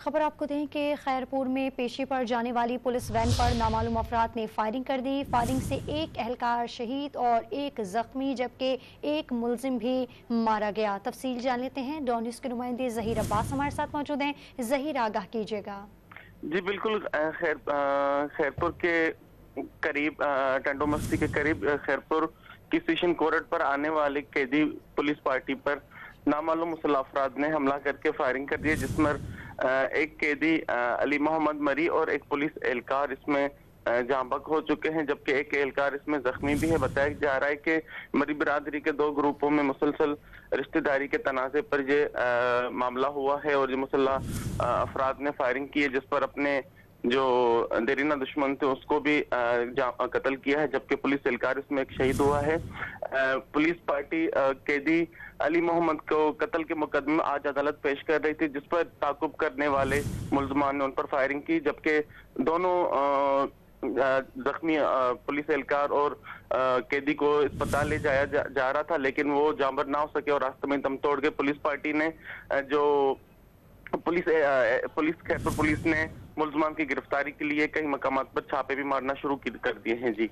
खबर आपको दें कि खैरपुर में पेशे पर जाने वाली पुलिस वैन पर नामालूम अफराद ने फायरिंग कर दी। फायरिंग से एक एहलकार शहीद और एक जख्मी जबकि एक मुलजिम भी मारा गया। तफसील जान लेते हैं। डॉन न्यूज़ के नुमाइंदे जहीर अब्बास हमारे साथ मौजूद हैं। जहीर, आगाह कीजिएगा। जी बिल्कुल, खैरपुर के करीब टंडो मस्ती के करीब खैरपुर की स्टेशन कोर्ट पर आने वाले कैदी पुलिस पार्टी पर नामालूम मुसल्लह अफराद ने हमला करके फायरिंग कर दी, जिसमें एक कैदी अली मोहम्मद मरी और एक पुलिस एहलकार इसमें जहाँ बक हो चुके हैं, जबकि एक एहलकार इसमें जख्मी भी है। बताया जा रहा है कि मरी बिरादरी के दो ग्रुपों में मुसलसल रिश्तेदारी के तनाज़े पर ये मामला हुआ है और ये मुसल्लह अफराद ने फायरिंग की है, जिस पर अपने जो देरीना दुश्मन थे उसको भी कत्ल किया है, जबकि पुलिस एहलकार इसमें एक शहीद हुआ है। पुलिस पार्टी कैदी अली मोहम्मद को कत्ल के मुकदमे में आज अदालत पेश कर रही थी, जिस पर ताकुब करने वाले मुल्ज़मान ने उन पर फायरिंग की, जबकि दोनों जख्मी पुलिस एहलकार और कैदी को अस्पताल ले जाया जा रहा था, लेकिन वो जांबर ना हो सके और रास्ते में दम तोड़ गए। पुलिस पार्टी ने खैरपुर पुलिस ने मुल्ज़मान की गिरफ्तारी के लिए कई मकामात पर छापे भी मारना शुरू कर दिए हैं। जी।